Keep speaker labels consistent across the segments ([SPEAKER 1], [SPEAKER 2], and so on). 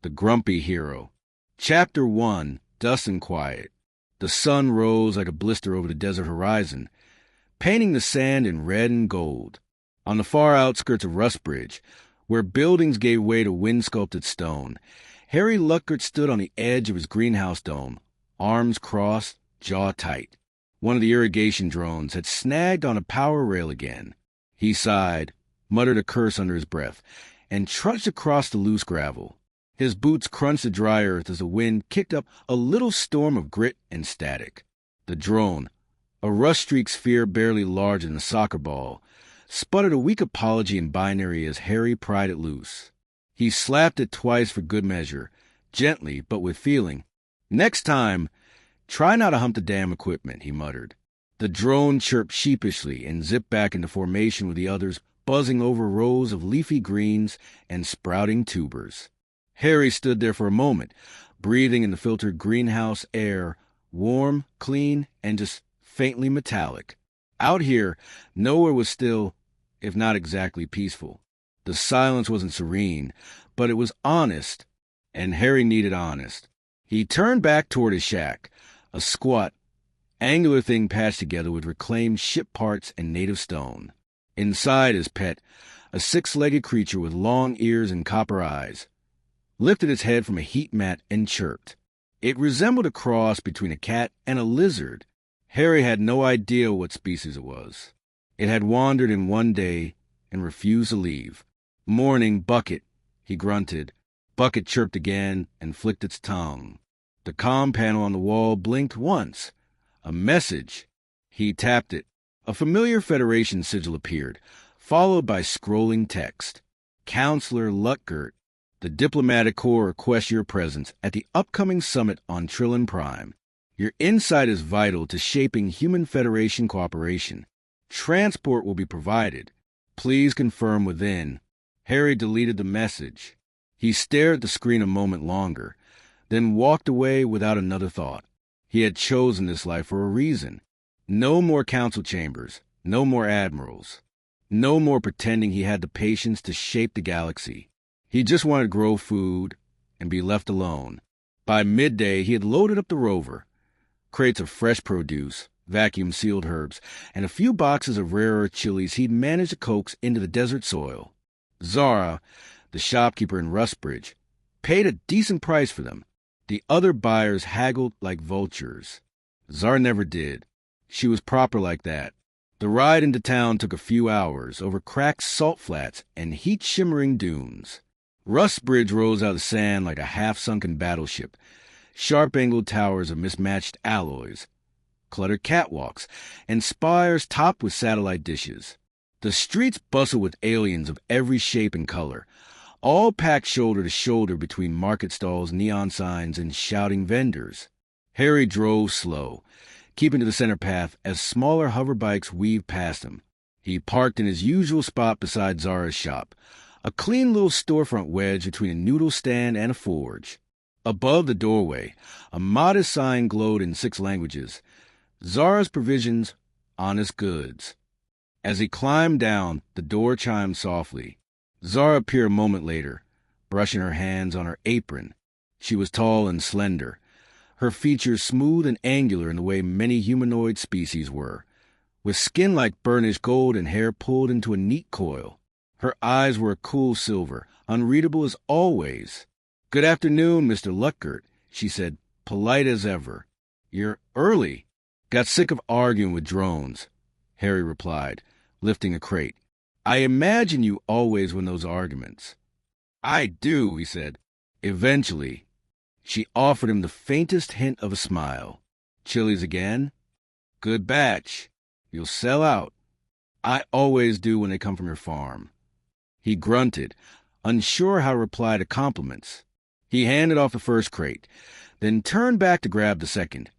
[SPEAKER 1] The Grumpy Hero. Chapter 1, Dust and Quiet. The sun rose like a blister over the desert horizon, painting the sand in red and gold. On the far outskirts of Rustbridge, where buildings gave way to wind-sculpted stone, Harry Luckert stood on the edge of his greenhouse dome, arms crossed, jaw tight. One of the irrigation drones had snagged on a power rail again. He sighed, muttered a curse under his breath, and trudged across the loose gravel. His boots crunched the dry earth as the wind kicked up a little storm of grit and static. The drone, a rust-streaked sphere barely larger than a soccer ball, sputtered a weak apology in binary as Harry pried it loose. He slapped it twice for good measure, gently but with feeling. "Next time, try not to hump the damn equipment," he muttered. The drone chirped sheepishly and zipped back into formation with the others buzzing over rows of leafy greens and sprouting tubers. Harry stood there for a moment, breathing in the filtered greenhouse air, warm, clean, and just faintly metallic. Out here, nowhere was still, if not exactly peaceful. The silence wasn't serene, but it was honest, and Harry needed honest. He turned back toward his shack, a squat, angular thing patched together with reclaimed ship parts and native stone. Inside his pet, a six-legged creature with long ears and copper eyes, lifted its head from a heat mat and chirped. It resembled a cross between a cat and a lizard. Harry had no idea what species it was. It had wandered in one day and refused to leave. "Morning, Bucket," he grunted. Bucket chirped again and flicked its tongue. The comm panel on the wall blinked once. A message. He tapped it. A familiar Federation sigil appeared, followed by scrolling text. "Counselor Luckert, the Diplomatic Corps requests your presence at the upcoming summit on Trillin Prime. Your insight is vital to shaping human Federation cooperation. Transport will be provided. Please confirm within." Harry deleted the message. He stared at the screen a moment longer, then walked away without another thought. He had chosen this life for a reason. No more council chambers, no more admirals, no more pretending he had the patience to shape the galaxy. He just wanted to grow food and be left alone. By midday, he had loaded up the rover. Crates of fresh produce, vacuum-sealed herbs, and a few boxes of rarer chilies he'd managed to coax into the desert soil. Zara, the shopkeeper in Rustbridge, paid a decent price for them. The other buyers haggled like vultures. Zara never did. She was proper like that. The ride into town took a few hours over cracked salt flats and heat-shimmering dunes. Rustbridge rose out of the sand like a half-sunken battleship, sharp-angled towers of mismatched alloys, cluttered catwalks, and spires topped with satellite dishes. The streets bustled with aliens of every shape and color, all packed shoulder to shoulder between market stalls, neon signs, and shouting vendors. Harry drove slow, keeping to the center path as smaller hoverbikes weaved past him. He parked in his usual spot beside Zara's shop, a clean little storefront wedge between a noodle stand and a forge. Above the doorway, a modest sign glowed in 6 languages. Zara's Provisions, Honest Goods. As he climbed down, the door chimed softly. Zara appeared a moment later, brushing her hands on her apron. She was tall and slender, her features smooth and angular in the way many humanoid species were, with skin like burnished gold and hair pulled into a neat coil. Her eyes were a cool silver, unreadable as always. "Good afternoon, Mr. Luckert," she said, polite as ever. "You're early." "Got sick of arguing with drones," Harry replied, lifting a crate. "I imagine you always win those arguments." "I do," he said. Eventually, she offered him the faintest hint of a smile. "Chilies again?" "Good batch. You'll sell out." "I always do when they come from your farm." He grunted, unsure how to reply to compliments. He handed off the first crate, then turned back to grab the second,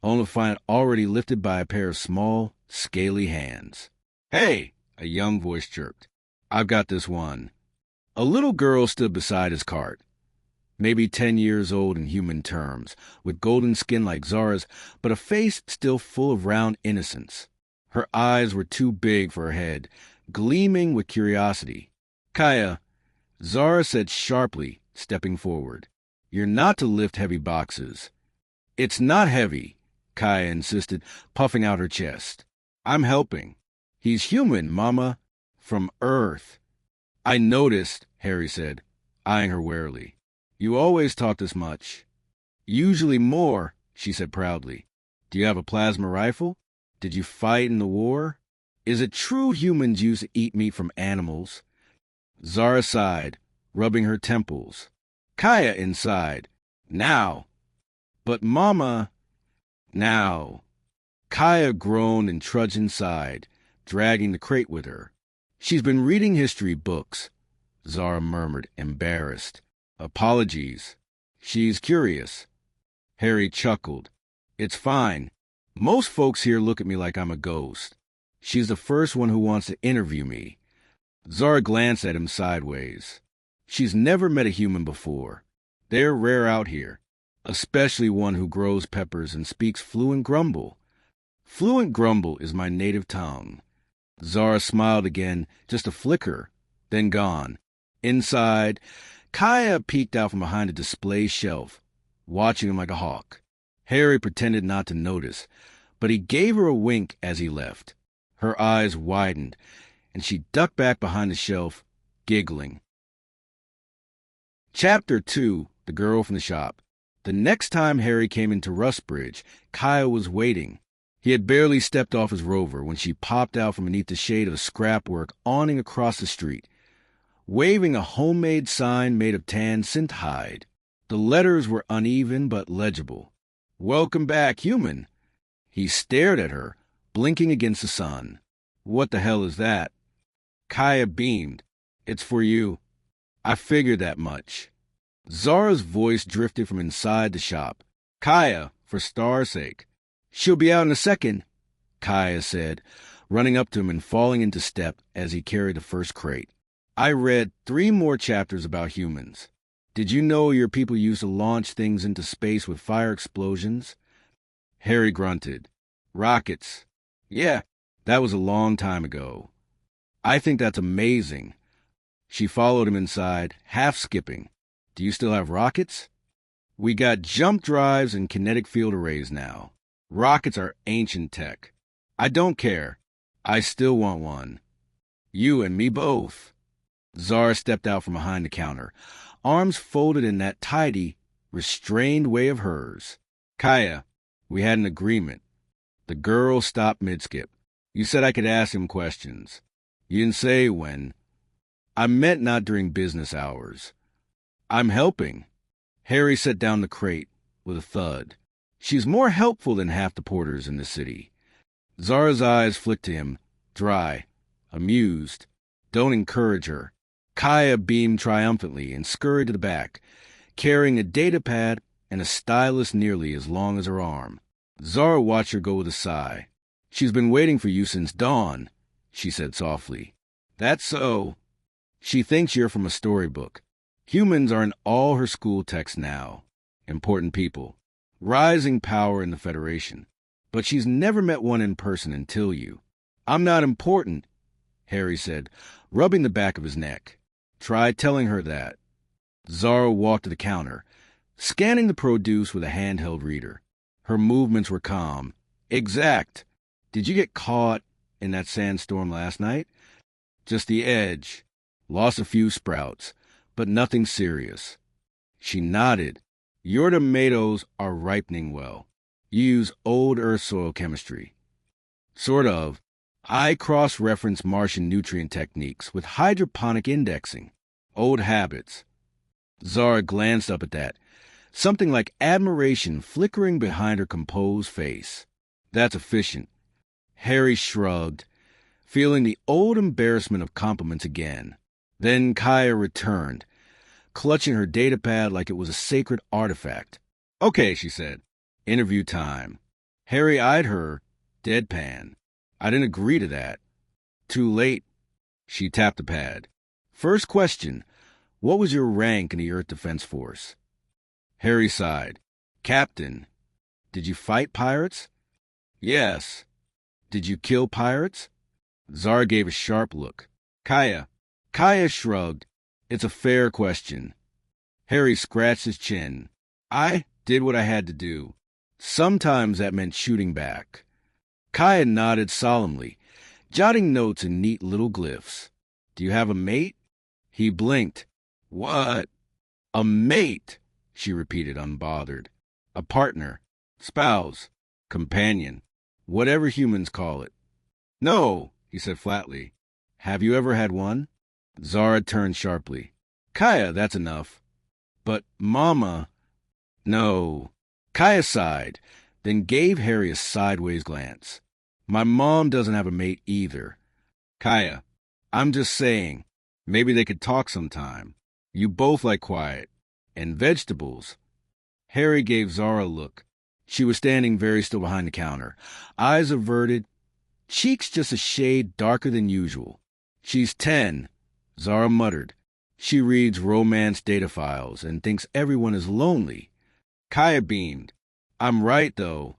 [SPEAKER 1] only to find it already lifted by a pair of small, scaly hands. "Hey!" a young voice chirped. "I've got this one." A little girl stood beside his cart, maybe 10 years old in human terms, with golden skin like Zara's, but a face still full of round innocence. Her eyes were too big for her head, gleaming with curiosity. "Kaya," Zara said sharply, stepping forward. You're not to lift heavy boxes. It's not heavy, Kaya insisted, puffing out her chest. I'm helping. He's human, Mama. From Earth. I noticed, Harry said, eyeing her warily. You always talk this much. Usually more, she said proudly. Do you have a plasma rifle? Did you fight in the war? Is it true humans used to eat meat from animals? Zara sighed, rubbing her temples. Kaya inside. Now. But Mama. Now. Kaya groaned and trudged inside, dragging the crate with her. She's been reading history books, Zara murmured, embarrassed. Apologies. She's curious. Harry chuckled. It's fine. Most folks here look at me like I'm a ghost. She's the first one who wants to interview me. Zara glanced at him sideways. She's never met a human before. They're rare out here, especially one who grows peppers and speaks fluent grumble. Fluent grumble is my native tongue. Zara smiled again, just a flicker, then gone. Inside, Kaya peeked out from behind a display shelf, watching him like a hawk. Harry pretended not to notice, but he gave her a wink as he left. Her eyes widened, and she ducked back behind the shelf, giggling. Chapter 2, The Girl from the Shop. The next time Harry came into Rustbridge, Kaya was waiting. He had barely stepped off his rover when she popped out from beneath the shade of a scrapwork awning across the street, waving a homemade sign made of tan scent hide. The letters were uneven but legible. Welcome back, human. He stared at her, blinking against the sun. What the hell is that? Kaya beamed. It's for you. I figured that much. Zara's voice drifted from inside the shop. Kaya, for Star's sake. She'll be out in a second, Kaya said, running up to him and falling into step as he carried the first crate. I read 3 more chapters about humans. Did you know your people used to launch things into space with fire explosions? Harry grunted. Rockets. Yeah, that was a long time ago. I think that's amazing. She followed him inside, half skipping. Do you still have rockets? We got jump drives and kinetic field arrays now. Rockets are ancient tech. I don't care. I still want one. You and me both. Zara stepped out from behind the counter, arms folded in that tidy, restrained way of hers. Kaya, we had an agreement. The girl stopped mid-skip. You said I could ask him questions. You didn't say when. I meant not during business hours. I'm helping. Harry set down the crate with a thud. She's more helpful than half the porters in the city. Zara's eyes flicked to him, dry, amused. Don't encourage her. Kaya beamed triumphantly and scurried to the back, carrying a datapad and a stylus nearly as long as her arm. Zara watched her go with a sigh. She's been waiting for you since dawn, she said softly. That's so. She thinks you're from a storybook. Humans are in all her school texts now. Important people. Rising power in the Federation. But she's never met one in person until you. I'm not important, Harry said, rubbing the back of his neck. Try telling her that. Zara walked to the counter, scanning the produce with a handheld reader. Her movements were calm. Exact. Did you get caught in that sandstorm last night? Just the edge. Lost a few sprouts, but nothing serious. She nodded. Your tomatoes are ripening well. You use old earth soil chemistry. Sort of. I cross-reference Martian nutrient techniques with hydroponic indexing. Old habits. Zara glanced up at that, something like admiration flickering behind her composed face. That's efficient. Harry shrugged, feeling the old embarrassment of compliments again. Then Kaya returned, clutching her datapad like it was a sacred artifact. Okay, she said. Interview time. Harry eyed her, deadpan. I didn't agree to that. Too late. She tapped the pad. First question. What was your rank in the Earth Defense Force? Harry sighed. Captain. Did you fight pirates? Yes. Did you kill pirates? Zara gave a sharp look. Kaya. Kaya shrugged. It's a fair question. Harry scratched his chin. I did what I had to do. Sometimes that meant shooting back. Kaya nodded solemnly, jotting notes in neat little glyphs. Do you have a mate? He blinked. What? A mate, she repeated, unbothered. A partner, spouse, companion, whatever humans call it. No, he said flatly. Have you ever had one? Zara turned sharply. Kaya, that's enough. But Mama... No. Kaya sighed, then gave Harry a sideways glance. My mom doesn't have a mate either. Kaya, I'm just saying, maybe they could talk sometime. You both like quiet. And vegetables. Harry gave Zara a look. She was standing very still behind the counter, eyes averted, cheeks just a shade darker than usual. She's 10, Zara muttered. She reads romance data files and thinks everyone is lonely. Kaya beamed. I'm right, though.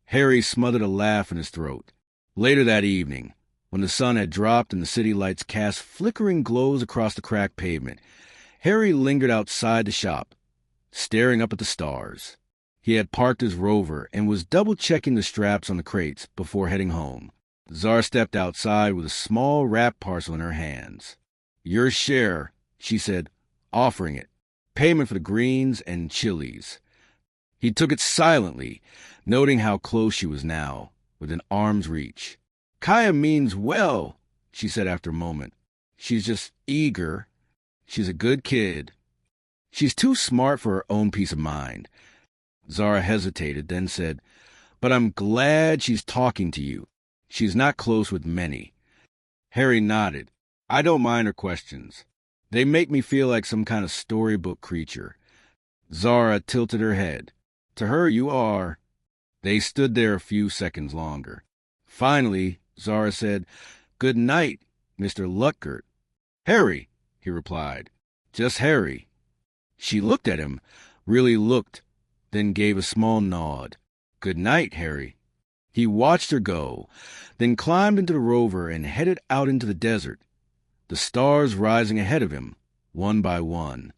[SPEAKER 1] Harry smothered a laugh in his throat. Later that evening, when the sun had dropped and the city lights cast flickering glows across the cracked pavement, Harry lingered outside the shop, staring up at the stars. He had parked his Rover and was double-checking the straps on the crates before heading home. Zara stepped outside with a small wrapped parcel in her hands. Your share, she said, offering it. Payment for the greens and chilies. He took it silently, noting how close she was now, within arm's reach. Kaya means well, she said after a moment. She's just eager. She's a good kid. She's too smart for her own peace of mind. Zara hesitated, then said, But I'm glad she's talking to you. She's not close with many. Harry nodded. I don't mind her questions. They make me feel like some kind of storybook creature. Zara tilted her head. To her, you are. They stood there a few seconds longer. Finally, Zara said, Good night, Mr. Lutgert. Harry, he replied. Just Harry. She looked at him, really looked, then gave a small nod. Good night, Harry. He watched her go, then climbed into the Rover and headed out into the desert, the stars rising ahead of him, one by one.